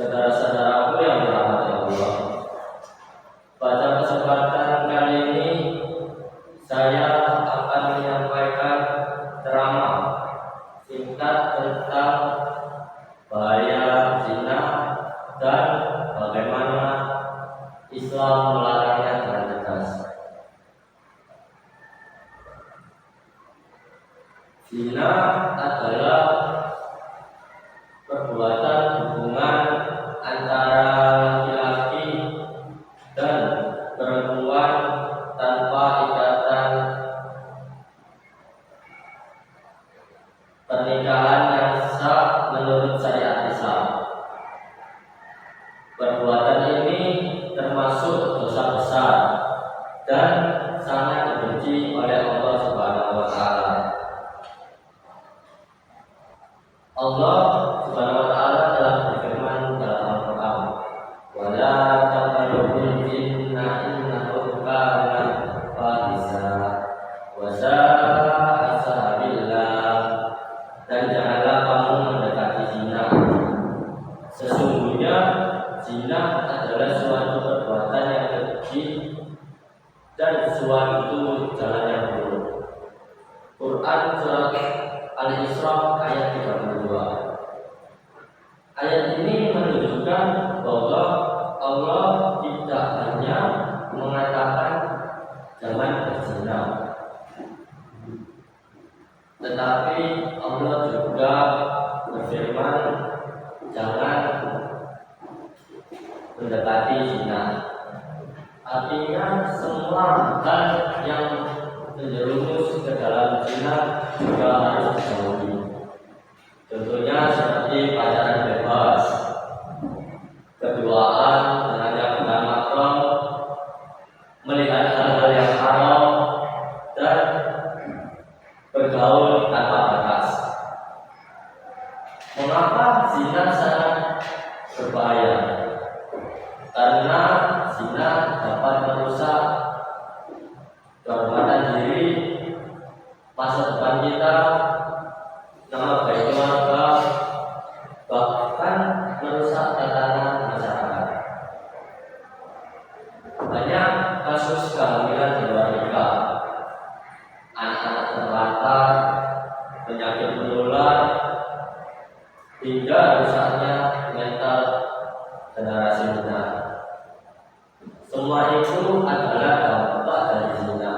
Saudara-saudaraku yang dirahmati Allah, pada kesempatan kali ini saya akan menyampaikan ceramah singkat tentang bahaya zina dan bagaimana Islam melarangnya dengan tegas. Zina adalah perbuatan hubungan antara laki-laki dan perempuan tanpa ikatan pernikahan yang sah menurut syariat Islam. Perbuatan ini termasuk dosa besar dan sangat dibenci oleh Allah Subhanahu wa taala. Allah Subhanahu wa taala telah berfirman dalam Al-Qur'an, "Wala taqrabul zina innahu kana fahisha wa sa'a sabila." Dan janganlah kamu mendekati zina. Sesungguhnya zina adalah suatu perbuatan yang keji dan suatu jalan yang buruk. Quran surat Al-Isra ayat 32. Ayat ini menunjukkan bahwa Allah tidak hanya mengatakan jangan berzina, tetapi Allah juga berfirman jangan mendekati zina. Artinya semua hal yang menjerumus ke dalam zina juga harus dijauhi. Contohnya seperti pacaran bebas, keduaan dengan yang bukan mahram, melihat hal-hal yang haram, dan bergaul tanpa batas. Mengapa zina sangat berbahaya? Karena zina dapat merusak kehormatan diri, masa depan kita, nama baik keluarga, bahkan merusak tatanan masyarakat. Banyak kasus kehamilan di luar nikah, anak-anak terlantar, penyakit menular, hingga rusaknya mental generasi muda. Semua itu adalah dampak dari zina.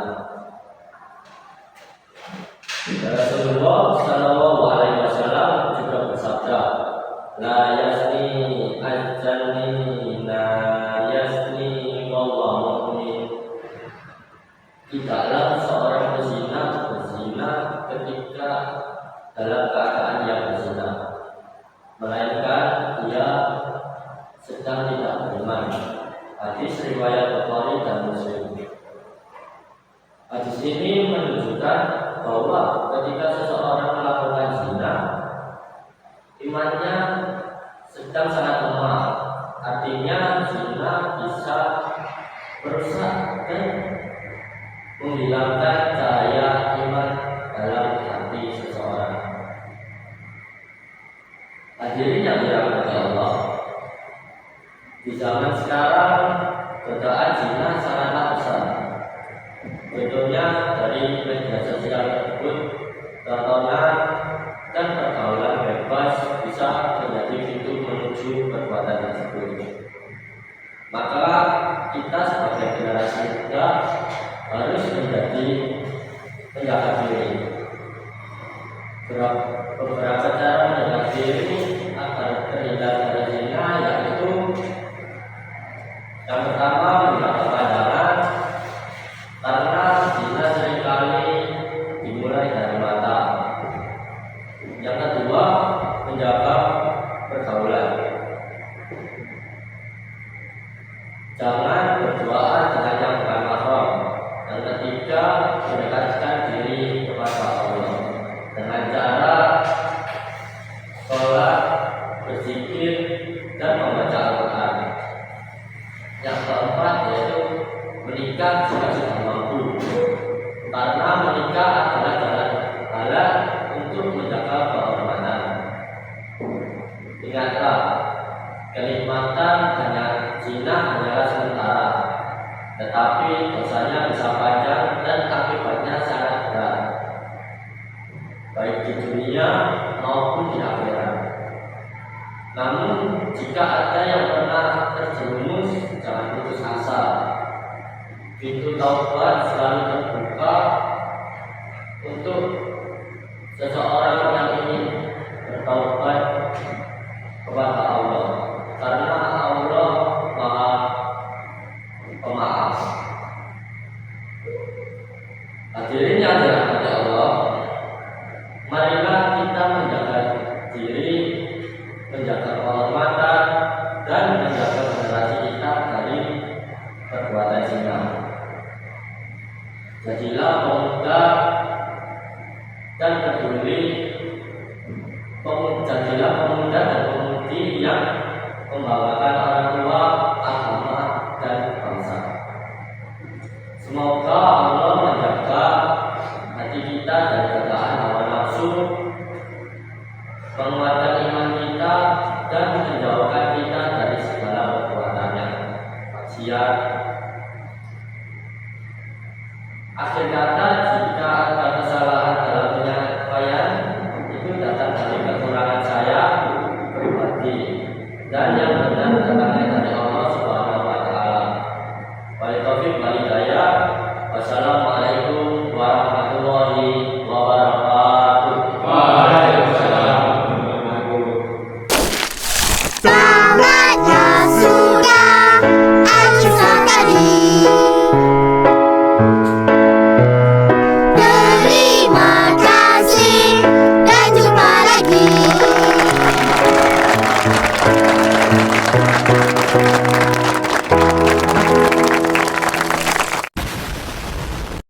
Rasulullah Shallallahu Alaihi Wasallam juga bersabda, "La yasni ajani, la yasni wallahu mu'min." Tidaklah seorang berzina ketika dalam keadaan yang berzina, melainkan dia sedang tidak beriman. Hadis riwayat Bukhari dan Muslim. Hadis ini menunjukkan bahwa ketika seseorang melakukan zina, imannya sedang sangat lemah. Artinya zina bisa merusak dan menghilangkan cahaya iman dalam hati seseorang. Hadirin yang dirahmati Allah, di zaman sekarang godaan zina sangatlah besar. Contohnya dari media sosial tersebut, tontonan dan pergaulan bebas bisa menjadi pintu menuju perbuatan tersebut. Maka kita sebagai generasi muda harus menjadi penjaga diri. Beberapa cara menjaga diri agar terhindar dari zina yaitu yang pertama, menjaga pandangan, karena zina seringkali dimulai dari mata. Yang kedua, menjaga pergaulan. Jangan berduaan dengan yang bukan mahram. Yang ketiga, mendekatkan diri kepada Allah dengan cara sholat, berzikir, dan membaca Al-Quran. Yang keempat yaitu menikah jika sudah mampu, karena menikah adalah jalan untuk menjaga kehormatan. Ingatlah, kenikmatan zina hanyalah sementara, tetapi dosanya bisa panjang dan akibatnya sangat berat, baik di dunia maupun di akhirat. Namun jika ada yang pernah terjerumus, jangan putus asa. Pintu taubat selalu terbuka untuk seseorang yang ingin bertaubat kepada Allah, karena Allah Maha Pemaaf. Hadirin yang dirahmati Allah, marilah kita menjaga diri, menjaga kehormatan dan menjaga generasi kita dari perbuatan zina. Jadilah pemuda dan peduli, jadilah pemuda dan pemudi yang membanggakan orang tua, agama dan bangsa. Semoga Allah menjaga hati kita dari godaan hawa nafsu, menguatkan iman kita dan menjauhkan kita dari segala perbuatan yang maksiat. Akhir kata, jika ada kesalahan dalam penyampaian, itu datang dari kekurangan saya pribadi, dan yang benar adalah